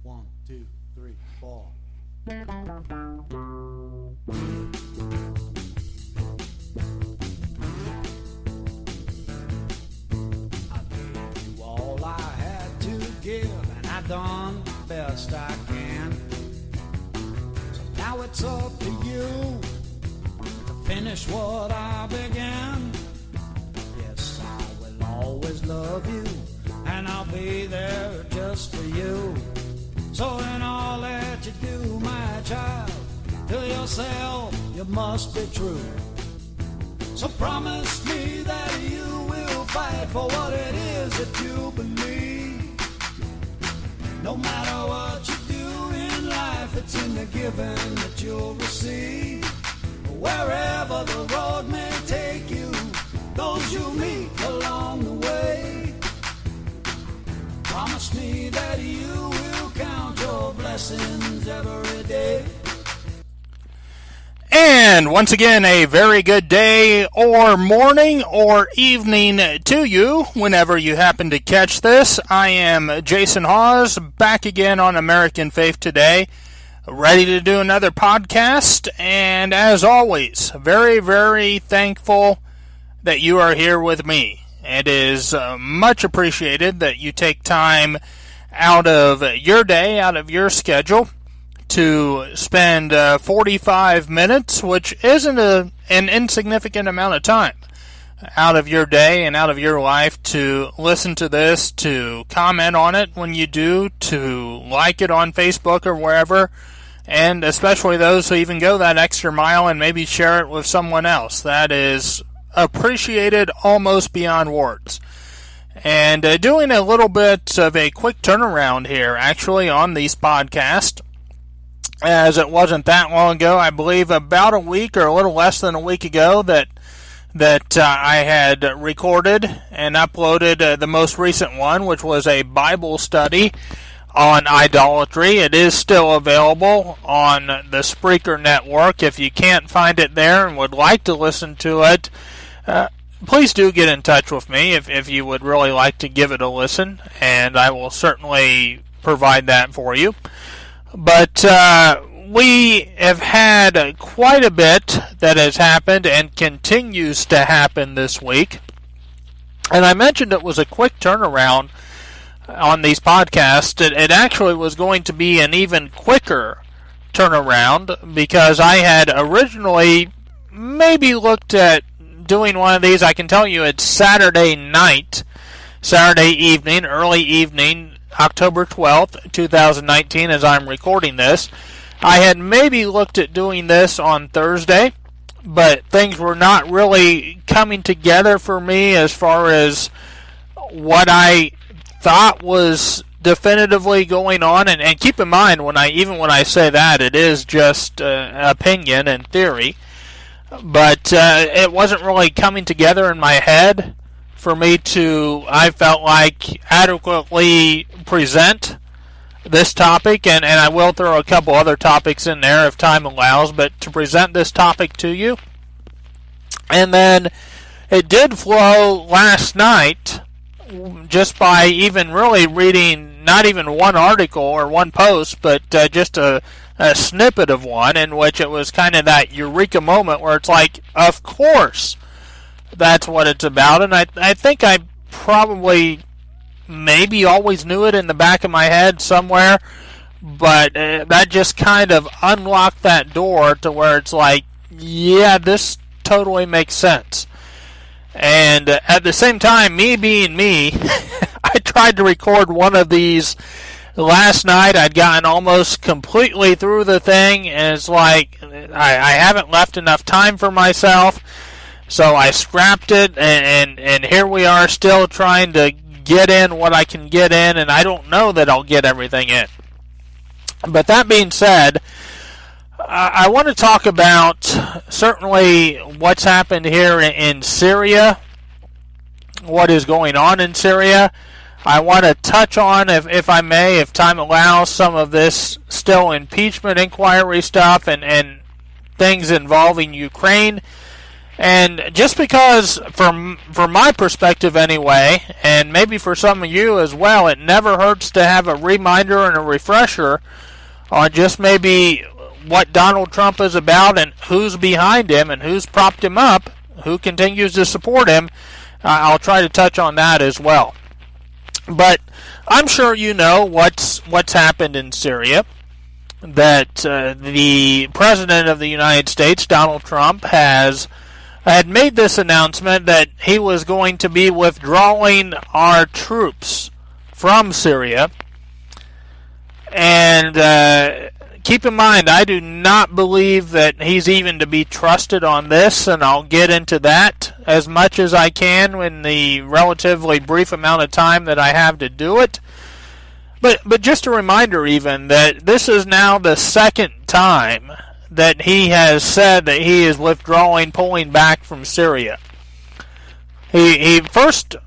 1, 2, 3, 4. I gave you all I had to give, and I done the best I can. So now it's up to you to finish what I began. Yes, I will always love you, and I'll be there just for you. So in all that you do, my child, to yourself you must be true. So promise me that you will fight for what it is that you believe. No matter what you do in life, it's in the giving that you'll receive. Wherever the road may take you, those you meet along the way, promise me that you will count your blessings every day. And once again, a very good day or morning or evening to you whenever you happen to catch this. I am Jason Hawes, back again on American Faith Today, ready to do another podcast. And as always, very, very thankful that you are here with me. It is much appreciated that you take time out of your day, out of your schedule, to spend 45 minutes, which isn't an insignificant amount of time, out of your day and out of your life to listen to this, to comment on it when you do, to like it on Facebook or wherever, and especially those who even go that extra mile and maybe share it with someone else. That is appreciated almost beyond words. And doing a little bit of a quick turnaround here, actually, on these podcasts, as it wasn't that long ago, I believe about a week or a little less than a week ago, that I had recorded and uploaded the most recent one, which was a Bible study on idolatry. It is still available on the Spreaker network. If you can't find it there and would like to listen to it, please do get in touch with me if you would really like to give it a listen, and I will certainly provide that for you. But we have had quite a bit that has happened and continues to happen this week. And I mentioned it was a quick turnaround on these podcasts. It actually was going to be an even quicker turnaround, because I had originally maybe looked at doing one of these. I can tell you it's Saturday evening, early evening, October 12th, 2019, as I'm recording this. I had maybe looked at doing this on Thursday, but things were not really coming together for me as far as what I thought was definitively going on. And keep in mind, when I say that, it is just opinion and theory. But it wasn't really coming together in my head for me to, I felt like, adequately present this topic, and I will throw a couple other topics in there if time allows, but to present this topic to you. And then it did flow last night, just by even really reading not even one article or one post, but just a snippet of one, in which it was kind of that eureka moment where it's like, of course, that's what it's about. And I think I probably maybe always knew it in the back of my head somewhere, but that just kind of unlocked that door to where it's like, yeah, this totally makes sense. And at the same time, me being me, I tried to record one of these last night. I'd gotten almost completely through the thing, and it's like, I haven't left enough time for myself. So I scrapped it, and here we are still trying to get in what I can get in, and I don't know that I'll get everything in. But that being said, I want to talk about certainly what's happened here in Syria, what is going on in Syria. I want to touch on, if I may, if time allows, some of this still impeachment inquiry stuff and things involving Ukraine. And just because, from my perspective anyway, and maybe for some of you as well, it never hurts to have a reminder and a refresher on just maybe what Donald Trump is about and who's behind him and who's propped him up, who continues to support him. I'll try to touch on that as well. But I'm sure you know what's happened in Syria. That the President of the United States, Donald Trump, had made this announcement that he was going to be withdrawing our troops from Syria. And keep in mind, I do not believe that he's even to be trusted on this, and I'll get into that as much as I can in the relatively brief amount of time that I have to do it. But just a reminder even that this is now the second time that he has said that he is pulling back from Syria. He first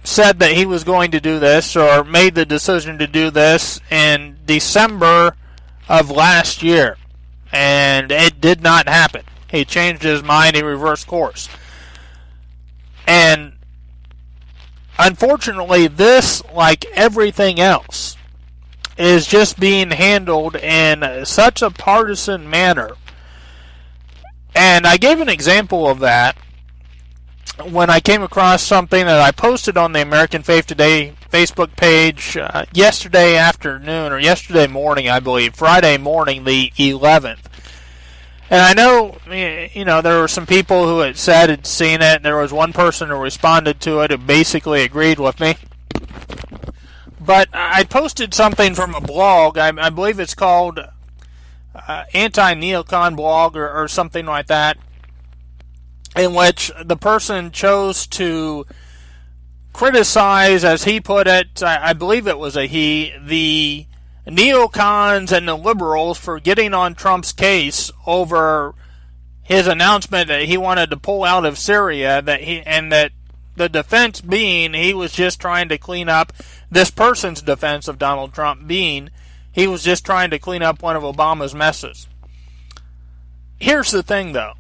said that he was going to do this, or made the decision to do this, in December of last year. And it did not happen. He changed his mind, he reversed course. And unfortunately, this, like everything else, is just being handled in such a partisan manner. And I gave an example of that when I came across something that I posted on the American Faith Today Facebook page yesterday afternoon, or yesterday morning, I believe, Friday morning, the 11th. And I know, there were some people who had said had seen it, and there was one person who responded to it who basically agreed with me. But I posted something from a blog, I believe it's called Anti-Neocon Blog or something like that, in which the person chose to criticize, as he put it, I believe it was a he, the neocons and the liberals for getting on Trump's case over his announcement that he wanted to pull out of Syria, that the defense being he was just trying to clean up, this person's defense of Donald Trump being he was just trying to clean up one of Obama's messes. Here's the thing, though.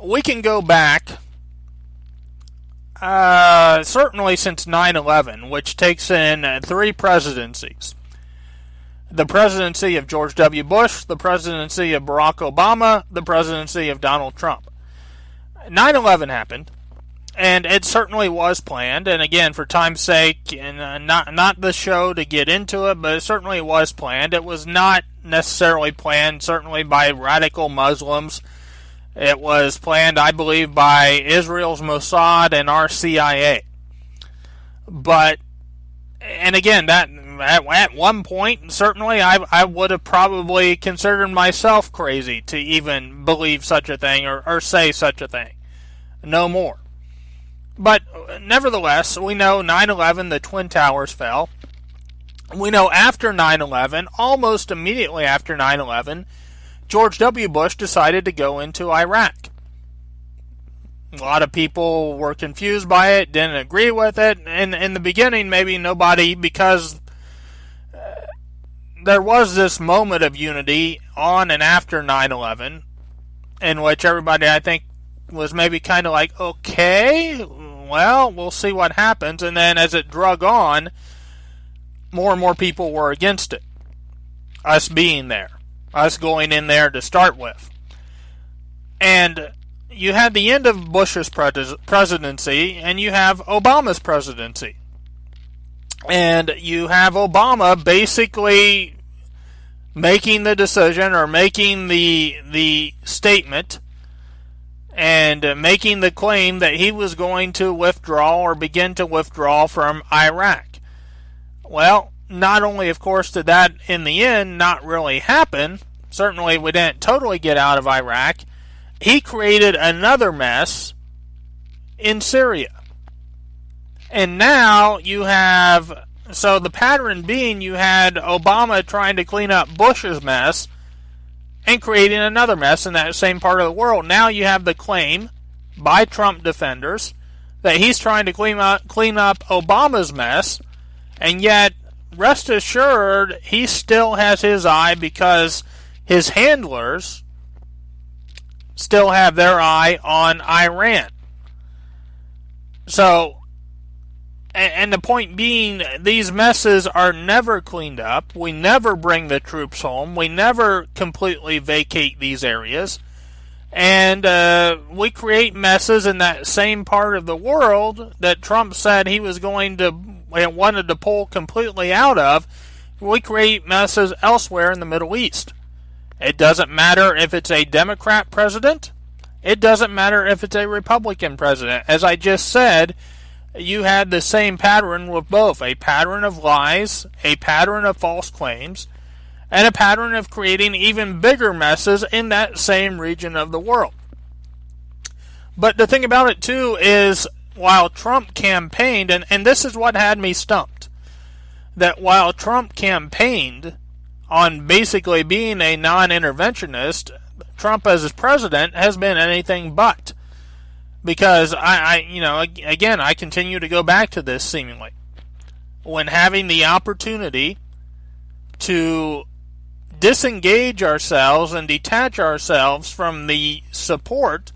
We can go back certainly since 9/11, which takes in 3 presidencies. The presidency of George W. Bush, the presidency of Barack Obama, the presidency of Donald Trump. 9/11 happened, and it certainly was planned, and again, for time's sake, and not the show to get into it, but it certainly was planned. It was not necessarily planned, certainly, by radical Muslims. It was planned, I believe, by Israel's Mossad and our CIA. But, and again, that at one point, certainly, I would have probably considered myself crazy to even believe such a thing or say such a thing. No more. But nevertheless, we know 9/11, the Twin Towers fell. We know after 9/11, almost immediately after 9/11, George W. Bush decided to go into Iraq. A lot of people were confused by it, didn't agree with it. In the beginning, maybe nobody, because there was this moment of unity on and after 9/11, in which everybody, I think, was maybe kind of like, okay, well, we'll see what happens. And then as it drug on, more and more people were against it. Us being there. Us going in there to start with. And you had the end of Bush's presidency, and you have Obama's presidency. And you have Obama basically making the decision, or making the statement, and making the claim that he was going to withdraw or begin to withdraw from Iraq. Well, not only, of course, did that in the end not really happen, certainly we didn't totally get out of Iraq, he created another mess in Syria. And now you have, so the pattern being, you had Obama trying to clean up Bush's mess and creating another mess in that same part of the world. Now you have the claim by Trump defenders that he's trying to clean up Obama's mess, and yet, rest assured, he still has his eye, because his handlers still have their eye on Iran. So, and the point being, these messes are never cleaned up. We never bring the troops home. We never completely vacate these areas. And we create messes in that same part of the world that Trump said he was going to, wanted to pull completely out of. We create messes elsewhere in the Middle East. It doesn't matter if it's a Democrat president. It doesn't matter if it's a Republican president. As I just said, you had the same pattern with both. A pattern of lies, a pattern of false claims, and a pattern of creating even bigger messes in that same region of the world. But the thing about it, too, is while Trump campaigned, and this is what had me stumped, that while Trump campaigned on basically being a non-interventionist, Trump as his president has been anything but. Because again, I continue to go back to this seemingly. When having the opportunity to disengage ourselves and detach ourselves from the support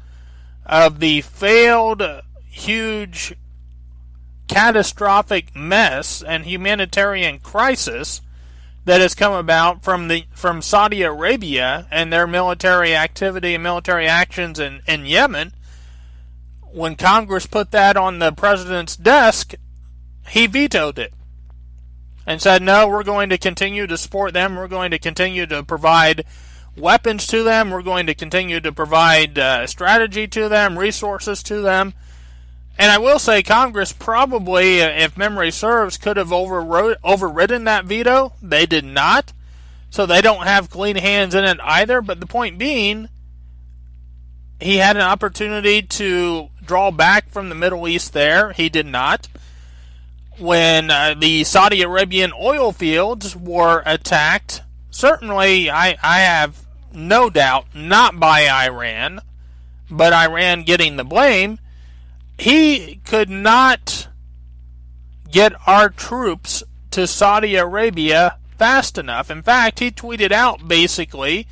of the failed, huge, catastrophic mess and humanitarian crisis that has come about from Saudi Arabia and their military activity and military actions in Yemen, when Congress put that on the president's desk, he vetoed it and said, no, we're going to continue to support them. We're going to continue to provide weapons to them. We're going to continue to provide strategy to them, resources to them. And I will say Congress probably, if memory serves, could have overridden that veto. They did not. So they don't have clean hands in it either. But the point being, he had an opportunity to draw back from the Middle East there. He did not. When the Saudi Arabian oil fields were attacked, certainly I have no doubt, not by Iran, but Iran getting the blame, he could not get our troops to Saudi Arabia fast enough. In fact, he tweeted out basically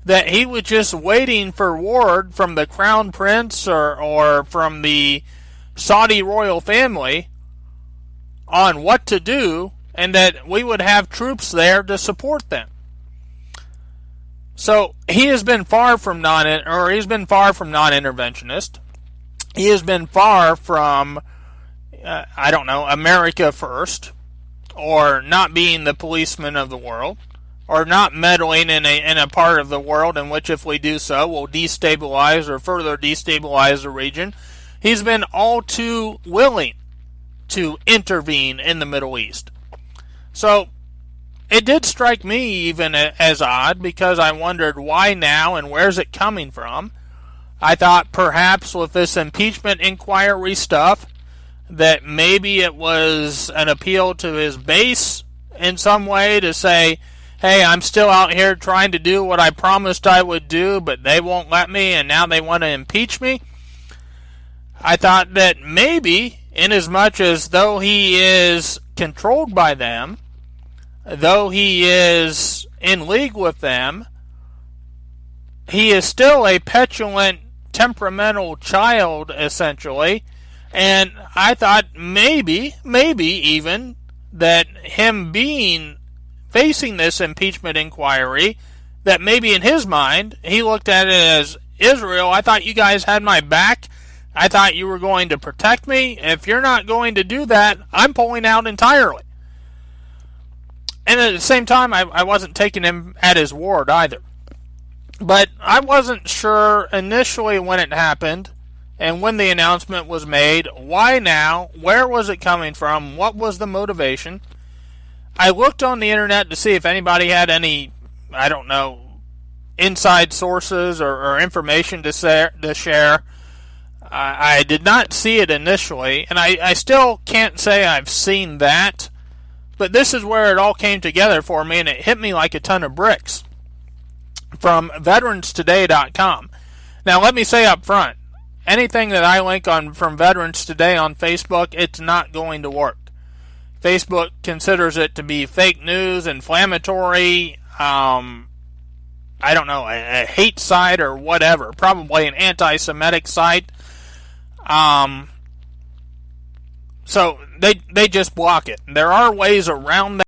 that he was just waiting for word from the Crown Prince or from the Saudi royal family on what to do, and that we would have troops there to support them. So he has been far from non-interventionist. He has been far from, America first, or not being the policeman of the world, or not meddling in a part of the world in which, if we do so, will destabilize or further destabilize the region. He's been all too willing to intervene in the Middle East. So it did strike me even as odd, because I wondered why now and where's it coming from. I thought perhaps with this impeachment inquiry stuff that maybe it was an appeal to his base in some way to say, hey, I'm still out here trying to do what I promised I would do, but they won't let me, and now they want to impeach me. I thought that maybe, inasmuch as though he is controlled by them, though he is in league with them, he is still a petulant, temperamental child, essentially. And I thought maybe even, that him facing this impeachment inquiry, that maybe in his mind, he looked at it as, Israel, I thought you guys had my back. I thought you were going to protect me. If you're not going to do that, I'm pulling out entirely. And at the same time, I wasn't taking him at his word either. But I wasn't sure initially when it happened and when the announcement was made. Why now? Where was it coming from? What was the motivation? I looked on the internet to see if anybody had any, inside sources or information to share. I did not see it initially, and I still can't say I've seen that, but this is where it all came together for me, and it hit me like a ton of bricks. From veteranstoday.com. Now, let me say up front, anything that I link on from Veterans Today on Facebook, it's not going to work. Facebook considers it to be fake news, inflammatory, I don't know, a hate site or whatever. Probably an anti-Semitic site. So they just block it. There are ways around that.